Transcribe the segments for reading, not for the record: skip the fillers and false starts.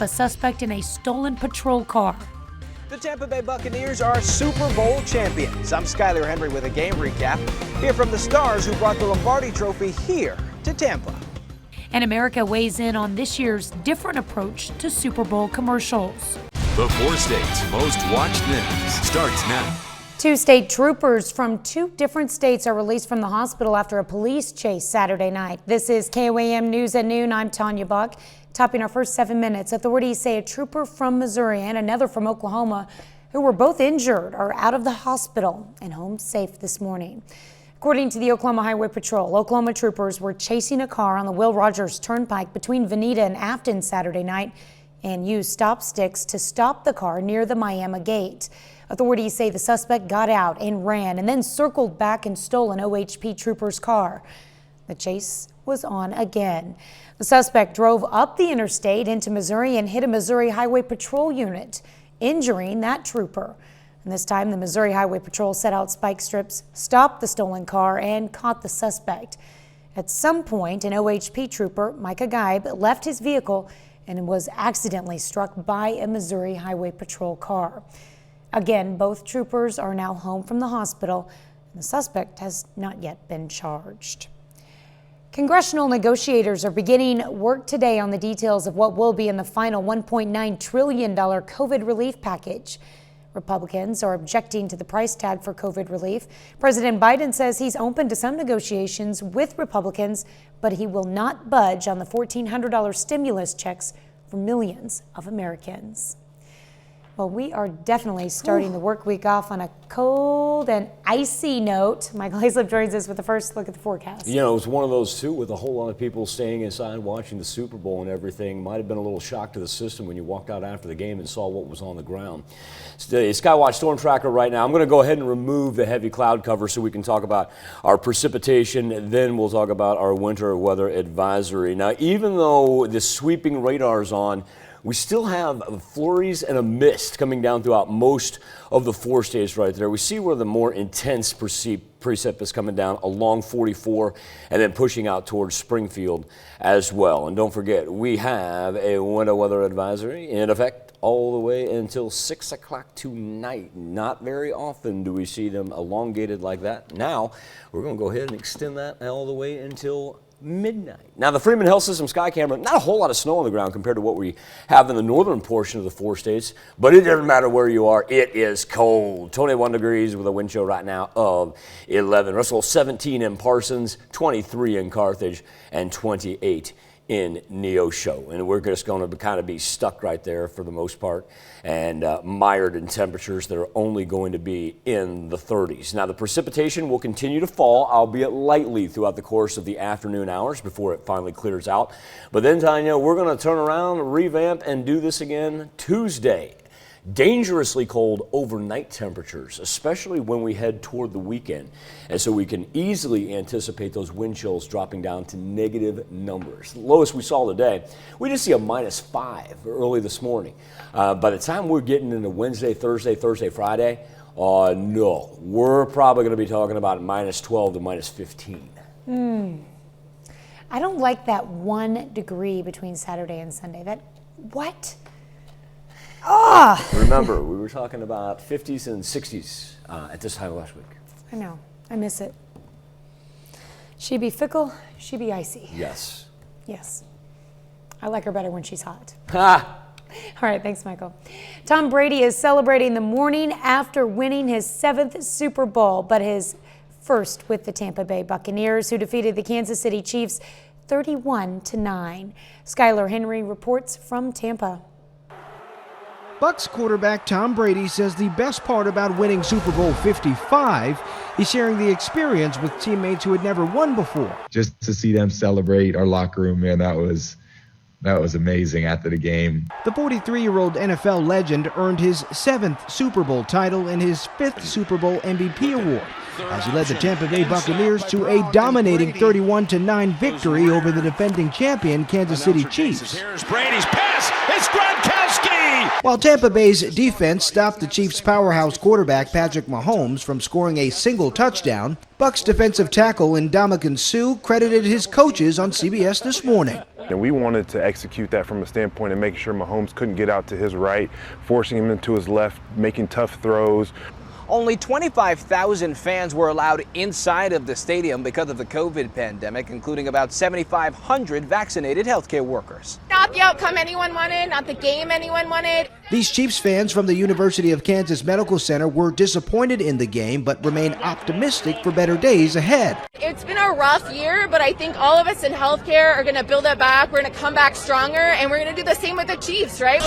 a suspect in a stolen patrol car. The Tampa Bay Buccaneers are Super Bowl champions. I'm Skyler Henry with a game recap. Hear from the stars who brought the Lombardi Trophy here to Tampa. And America weighs in on this year's different approach to Super Bowl commercials. The 4 states' most watched news starts now. 2 state troopers from 2 different states are released from the hospital after a police chase Saturday night. This is KOAM News at Noon. I'm Tanya Buck. Topping our first 7 minutes, authorities say a trooper from Missouri and another from Oklahoma, who were both injured, are out of the hospital and home safe this morning. According to the Oklahoma Highway Patrol, Oklahoma troopers were chasing a car on the Will Rogers Turnpike between Veneta and Afton Saturday night and used stop sticks to stop the car near the Miami gate. Authorities say the suspect got out and ran and then circled back and stole an OHP trooper's car. The chase was on again. The suspect drove up the interstate into Missouri and hit a Missouri Highway Patrol unit, injuring that trooper. And this time, the Missouri Highway Patrol set out spike strips, stopped the stolen car, and caught the suspect. At some point, an OHP trooper, Micah Geib, left his vehicle and was accidentally struck by a Missouri Highway Patrol car. Again, both troopers are now home from the hospital, and the suspect has not yet been charged. Congressional negotiators are beginning work today on the details of what will be in the final $1.9 trillion COVID relief package. Republicans are objecting to the price tag for COVID relief. President Biden says he's open to some negotiations with Republicans, but he will not budge on the $1,400 stimulus checks for millions of Americans. Well, we are definitely starting the work week off on a cold and icy note. Michael Hayslip joins us with the first look at the forecast. You know, it was one of those, too, with a whole lot of people staying inside watching the Super Bowl and everything. Might have been a little shock to the system when you walked out after the game and saw what was on the ground. Skywatch Storm Tracker right now. I'm going to go ahead and remove the heavy cloud cover so we can talk about our precipitation. Then we'll talk about our winter weather advisory. Now, even though the sweeping radar is on, we still have flurries and a mist coming down throughout most of the 4 states right there. We see where the more intense precip is coming down along 44 and then pushing out towards Springfield as well. And don't forget, we have a winter weather advisory in effect all the way until 6 o'clock tonight. Not very often do we see them elongated like that. Now, we're going to go ahead and extend that all the way until midnight. Now, the Freeman Health System sky camera, not a whole lot of snow on the ground compared to what we have in the northern portion of the 4 states, but it doesn't matter where you are, it is cold. 21 degrees with a wind chill right now of 11. Russell, 17 in Parsons, 23 in Carthage, and 28 in Neosho. And we're just going to kind of be stuck right there for the most part, and mired in temperatures that are only going to be in the 30s. Now, the precipitation will continue to fall, albeit lightly, throughout the course of the afternoon hours before it finally clears out. But then, Tanya, we're going to turn around, revamp, and do this again Tuesday. Dangerously cold overnight temperatures, especially when we head toward the weekend. And so we can easily anticipate those wind chills dropping down to negative numbers. The lowest we saw today, we just see a -5 early this morning. By the time we're getting into Wednesday, Thursday, Friday, no, we're probably going to be talking about -12 to -15. I don't like that 1 degree between Saturday and Sunday. What? Remember, we were talking about 50s and 60s at this time last week. I know. I miss it. She be fickle, she be icy. Yes. Yes. I like her better when she's hot. Ha! All right, thanks, Michael. Tom Brady is celebrating the morning after winning his 7th Super Bowl, but his first with the Tampa Bay Buccaneers, who defeated the Kansas City Chiefs 31-9. Skyler Henry reports from Tampa. Bucs quarterback Tom Brady says the best part about winning Super Bowl 55 is sharing the experience with teammates who had never won before. Just to see them celebrate our locker room, man, that was amazing after the game. The 43-year-old NFL legend earned his 7th Super Bowl title and his 5th Super Bowl MVP award as he led the Tampa Bay Buccaneers to a dominating 31-9 victory over the defending champion Kansas City Chiefs. Here's Brady's pass. It's Gronkowski. While Tampa Bay's defense stopped the Chiefs' powerhouse quarterback Patrick Mahomes from scoring a single touchdown, Bucs defensive tackle Ndamukong Suh credited his coaches on CBS this morning. And we wanted to execute that from a standpoint of making sure Mahomes couldn't get out to his right, forcing him into his left, making tough throws. Only 25,000 fans were allowed inside of the stadium because of the COVID pandemic, including about 7,500 vaccinated healthcare workers. Not the outcome anyone wanted, not the game anyone wanted. These Chiefs fans from the University of Kansas Medical Center were disappointed in the game, but remain optimistic for better days ahead. It's been a rough year, but I think all of us in healthcare are going to build it back. We're going to come back stronger, and we're going to do the same with the Chiefs, right?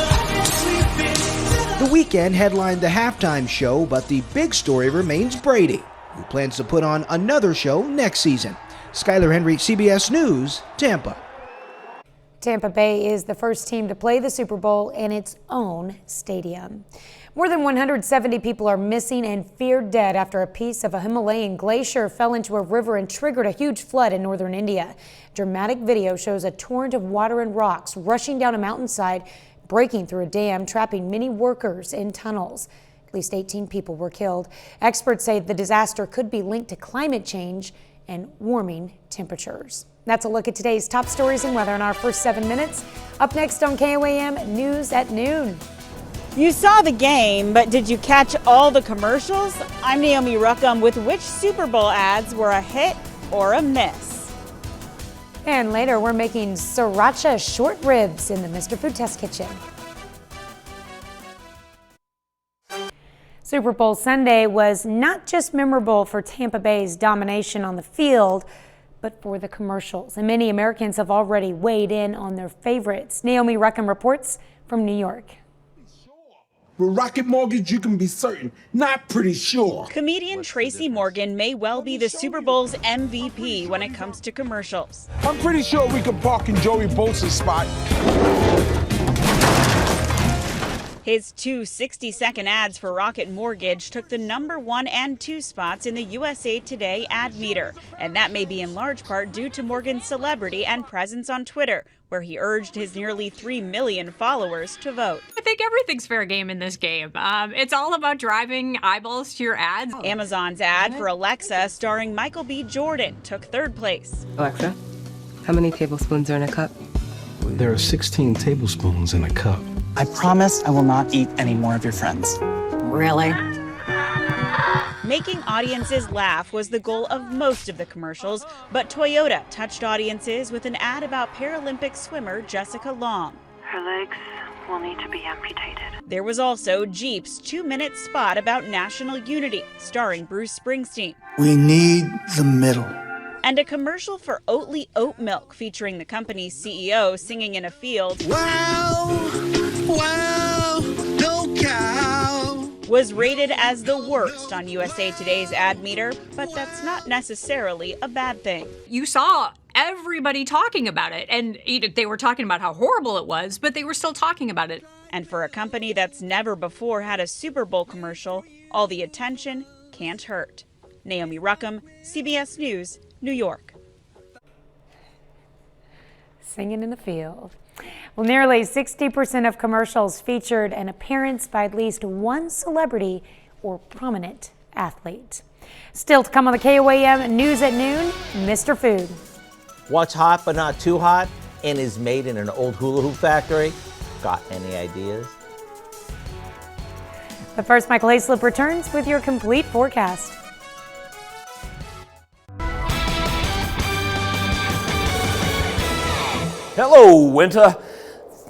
The weekend headlined the halftime show, but the big story remains Brady, who plans to put on another show next season. Skyler Henry, CBS News, Tampa. Tampa Bay is the first team to play the Super Bowl in its own stadium. More than 170 people are missing and feared dead after a piece of a Himalayan glacier fell into a river and triggered a huge flood in northern India. Dramatic video shows a torrent of water and rocks rushing down a mountainside, breaking through a dam, trapping many workers in tunnels. At least 18 people were killed. Experts say the disaster could be linked to climate change and warming temperatures. That's a look at today's top stories and weather in our first 7 minutes. Up next on KOAM News at Noon. You saw the game, but did you catch all the commercials? I'm Naomi Ruckham with which Super Bowl ads were a hit or a miss. And later, we're making sriracha short ribs in the Mr. Food Test Kitchen. Super Bowl Sunday was not just memorable for Tampa Bay's domination on the field, but for the commercials. And many Americans have already weighed in on their favorites. Naomi Ruckham reports from New York. With Rocket Mortgage, you can be certain, not pretty sure. Comedian Tracy Morgan may well be the Super Bowl's MVP when it comes to commercials. I'm pretty sure we can park in Joey Bosa's spot. His two 60-second ads for Rocket Mortgage took the #1 and 2 spots in the USA Today ad meter. And that may be in large part due to Morgan's celebrity and presence on Twitter, where he urged his nearly 3 million followers to vote. I think everything's fair game in this game. It's all about driving eyeballs to your ads. Amazon's ad for Alexa, starring Michael B. Jordan, took 3rd place. Alexa, how many tablespoons are in a cup? There are 16 tablespoons in a cup. I promise I will not eat any more of your friends. Really? Making audiences laugh was the goal of most of the commercials, but Toyota touched audiences with an ad about Paralympic swimmer Jessica Long. Her legs will need to be amputated. There was also Jeep's 2-minute spot about national unity, starring Bruce Springsteen. We need the middle. And a commercial for Oatly oat milk featuring the company's CEO singing in a field. Wow, wow, no cow. Was rated as the worst on USA Today's ad meter, but that's not necessarily a bad thing. You saw everybody talking about it, and they were talking about how horrible it was, but they were still talking about it. And for a company that's never before had a Super Bowl commercial, all the attention can't hurt. Naomi Ruckham, CBS News, New York. Singing in the field. Well, nearly 60% of commercials featured an appearance by at least one celebrity or prominent athlete. Still to come on the KOAM News at Noon, Mr. Food. What's hot but not too hot and is made in an old hula hoop factory? Got any ideas? But first, Michael Hayslip returns with your complete forecast. Hello, winter.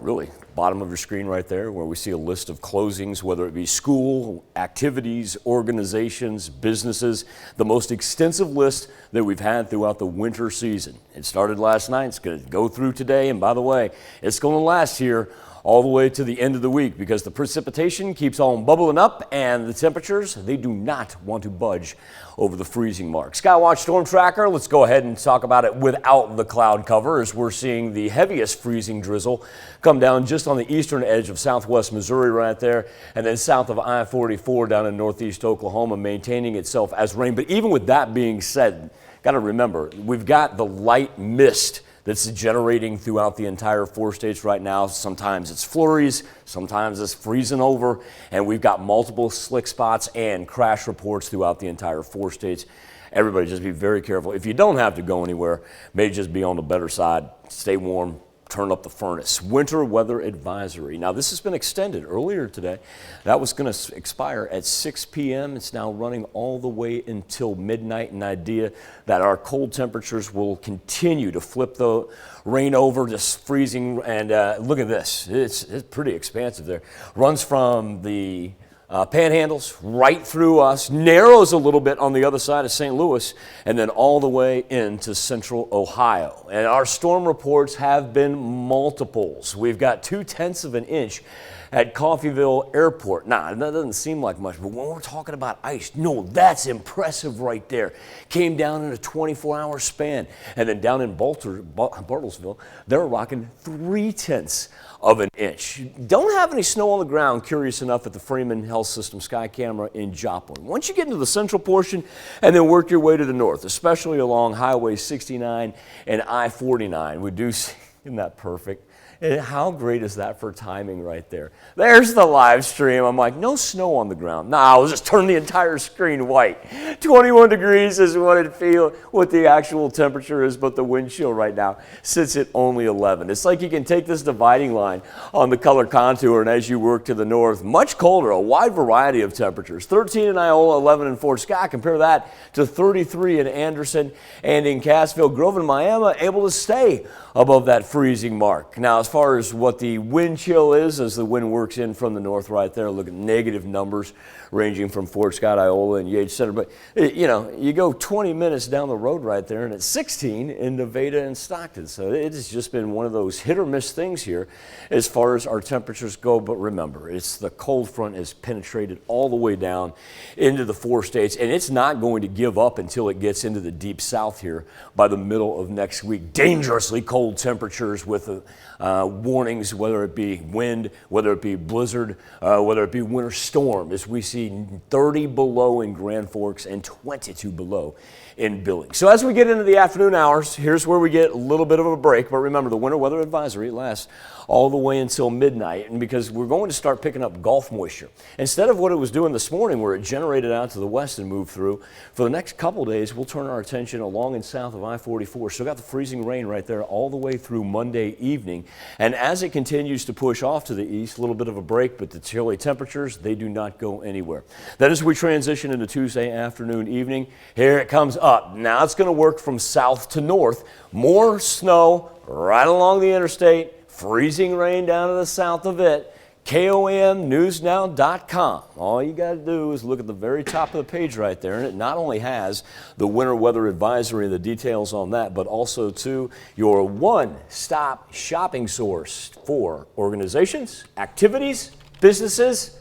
Really, bottom of your screen right there where we see a list of closings, whether it be school, activities, organizations, businesses, the most extensive list that we've had throughout the winter season. It started last night, it's going to go through today, and by the way, it's going to last here all the way to the end of the week because the precipitation keeps on bubbling up and the temperatures, they do not want to budge over the freezing mark. Skywatch Storm Tracker, let's go ahead and talk about it without the cloud cover as we're seeing the heaviest freezing drizzle come down just on the eastern edge of southwest Missouri right there and then south of I-44 down in northeast Oklahoma maintaining itself as rain. But even with that being said, got to remember, we've got the light mist that's generating throughout the entire 4 states right now. Sometimes it's flurries, sometimes it's freezing over, and we've got multiple slick spots and crash reports throughout the entire 4 states. Everybody just be very careful. If you don't have to go anywhere, maybe just be on the better side, stay warm, turn up the furnace. Winter weather advisory. Now, this has been extended earlier today. That was going to expire at 6 p.m. It's now running all the way until midnight. An idea that our cold temperatures will continue to flip the rain over, just freezing. And look at this. It's pretty expansive there. Runs from the panhandles right through us, narrows a little bit on the other side of St. Louis, and then all the way into central Ohio. And our storm reports have been multiples. We've got 0.2 of an inch at Coffeyville Airport. Now, that doesn't seem like much, but when we're talking about ice, no, that's impressive right there. Came down in a 24-hour span. And then down in Bartlesville, they're rocking 0.3 of an inch. Don't have any snow on the ground, curious enough, at the Freeman Health System Sky Camera in Joplin. Once you get into the central portion and then work your way to the north, especially along Highway 69 and I-49, we do see, isn't that perfect? And how great is that for timing right there? There's the live stream. I'm like, no snow on the ground. Nah, I'll just turn the entire screen white. 21 degrees is what the actual temperature is, but the wind chill right now sits at only 11. It's like you can take this dividing line on the color contour, and as you work to the north, much colder, a wide variety of temperatures. 13 in Iola, 11 in Fort Scott. Compare that to 33 in Anderson and in Cassville. Grove and Miami able to stay above that freezing mark. Now, as far as what the wind chill is, as the wind works in from the north right there, look at negative numbers ranging from Fort Scott, Iola, and Yates Center. But, you know, you go 20 minutes down the road right there, and it's 16 in Nevada and Stockton. So it has just been one of those hit or miss things here as far as our temperatures go. But remember, it's the cold front has penetrated all the way down into the 4 states, and it's not going to give up until it gets into the deep south here by the middle of next week. Dangerously cold temperatures with warnings, whether it be wind, whether it be blizzard, whether it be winter storm, as we see 30 below in Grand Forks and 22 below in Billings. So as we get into the afternoon hours, here's where we get a little bit of a break. But remember, the winter weather advisory lasts all the way until midnight, and because we're going to start picking up Gulf moisture. Instead of what it was doing this morning where it generated out to the west and moved through, for the next couple days, we'll turn our attention along and south of I-44. So got the freezing rain right there all the way through Monday evening. And as it continues to push off to the east, a little bit of a break, but the chilly temperatures, they do not go anywhere. Then as we transition into Tuesday afternoon, evening, here it comes up. Now it's going to work from south to north. More snow right along the interstate. Freezing rain down to the south of it. KOAMnewsnow.com. All you got to do is look at the very top of the page right there, and it not only has the winter weather advisory and the details on that, but also to your one-stop shopping source for organizations, activities, businesses,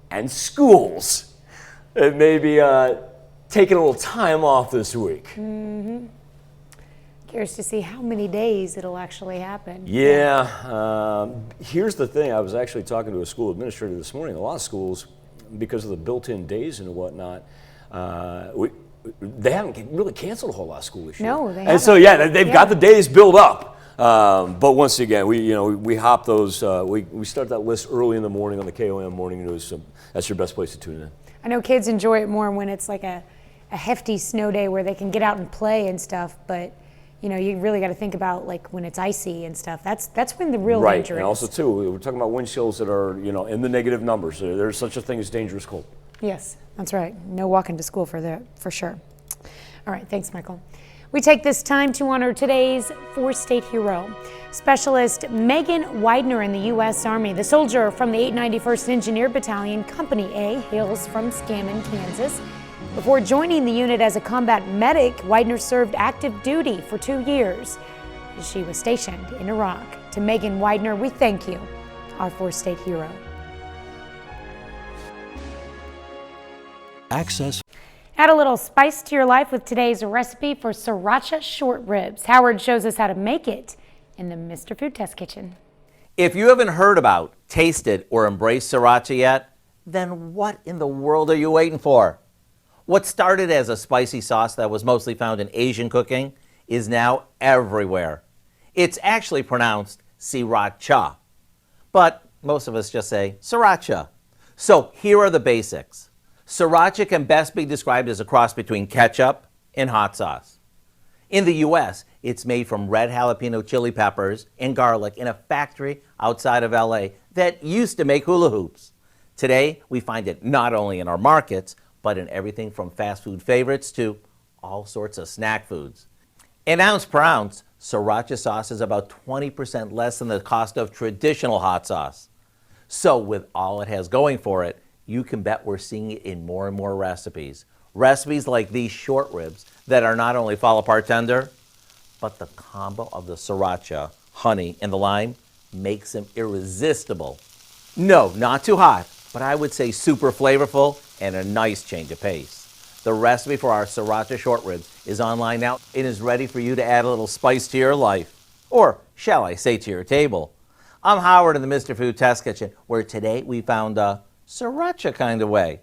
and schools. It may be taking a little time off this week. Mm-hmm. Curious to see how many days it'll actually happen. Yeah. Here's the thing. I was actually talking to a school administrator this morning. A lot of schools, because of the built-in days and whatnot, they haven't really canceled a whole lot of school this year. No, they haven't. And so, yeah, they've got the days built up. But once again, we hop those. We start that list early in the morning on the KOM morning news. So that's your best place to tune in. I know kids enjoy it more when it's like a hefty snow day where they can get out and play and stuff, but you really got to think about like when it's icy and stuff. That's when the real danger is. Right, and also too, we're talking about wind chills that are in the negative numbers. There's such a thing as dangerous cold. Yes, that's right. No walking to school for sure. All right, thanks, Michael. We take this time to honor today's 4-state hero, Specialist Megan Widener in the U.S. Army. The soldier from the 891st Engineer Battalion, Company A, hails from Scammon, Kansas. Before joining the unit as a combat medic, Widener served active duty for 2 years. She was stationed in Iraq. To Megan Widener, we thank you, our 4-state hero. Access. Add a little spice to your life with today's recipe for sriracha short ribs. Howard shows us how to make it in the Mr. Food Test Kitchen. If you haven't heard about, tasted, or embraced sriracha yet, then what in the world are you waiting for? What started as a spicy sauce that was mostly found in Asian cooking is now everywhere. It's actually pronounced sriracha, but most of us just say sriracha. So here are the basics. Sriracha can best be described as a cross between ketchup and hot sauce. In the U.S., it's made from red jalapeno chili peppers and garlic in a factory outside of LA that used to make hula hoops. Today, we find it not only in our markets, but in everything from fast food favorites to all sorts of snack foods. An ounce per ounce, sriracha sauce is about 20% less than the cost of traditional hot sauce. So with all it has going for it, you can bet we're seeing it in more and more recipes. Recipes like these short ribs that are not only fall apart tender, but the combo of the sriracha, honey, and the lime makes them irresistible. No, not too hot, but I would say super flavorful and a nice change of pace. The recipe for our sriracha short ribs is online now. It is ready for you to add a little spice to your life, or shall I say to your table. I'm Howard in the Mr. Food Test Kitchen, where today we found a sriracha kind of way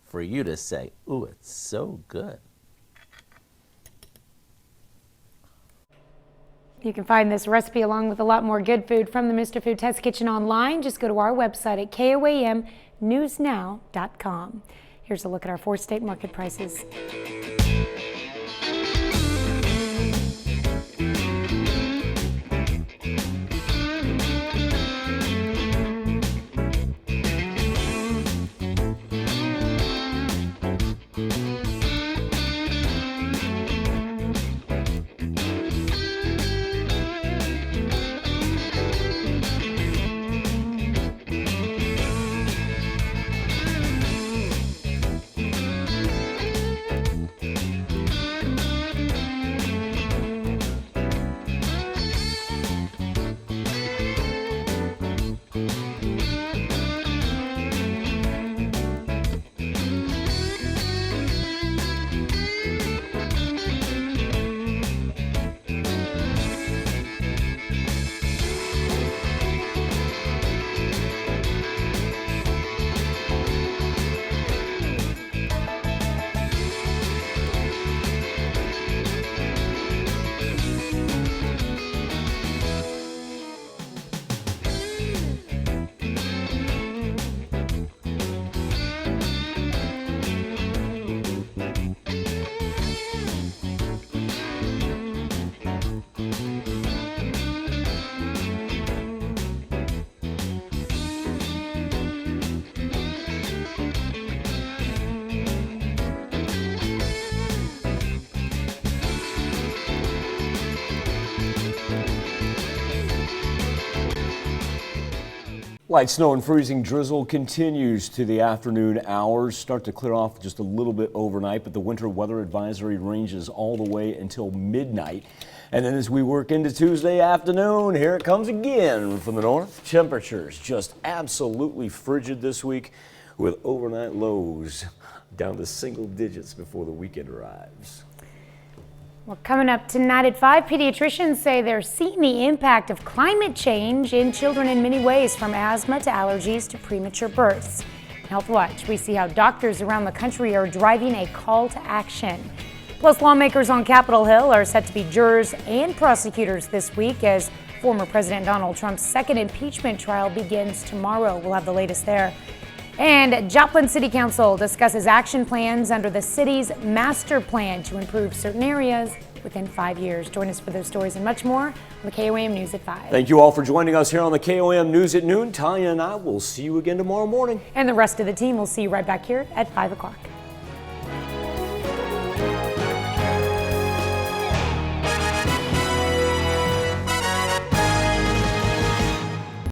for you to say, ooh, it's so good. You can find this recipe along with a lot more good food from the Mr. Food Test Kitchen online. Just go to our website at KOAMnewsnow.com. Here's a look at our 4-state market prices. Light snow and freezing drizzle continues to the afternoon hours. Start to clear off just a little bit overnight, but the winter weather advisory ranges all the way until midnight. And then as we work into Tuesday afternoon, here it comes again from the north. Temperatures just absolutely frigid this week, with overnight lows down to single digits before the weekend arrives. Well, coming up tonight at 5, pediatricians say they're seeing the impact of climate change in children in many ways, from asthma to allergies to premature births. In Health Watch, we see how doctors around the country are driving a call to action. Plus, lawmakers on Capitol Hill are set to be jurors and prosecutors this week as former President Donald Trump's second impeachment trial begins tomorrow. We'll have the latest there. And Joplin City Council discusses action plans under the city's master plan to improve certain areas within 5 years. Join us for those stories and much more on the KOAM News at 5. Thank you all for joining us here on the KOAM News at noon. Talia and I will see you again tomorrow morning. And the rest of the team will see you right back here at 5 o'clock.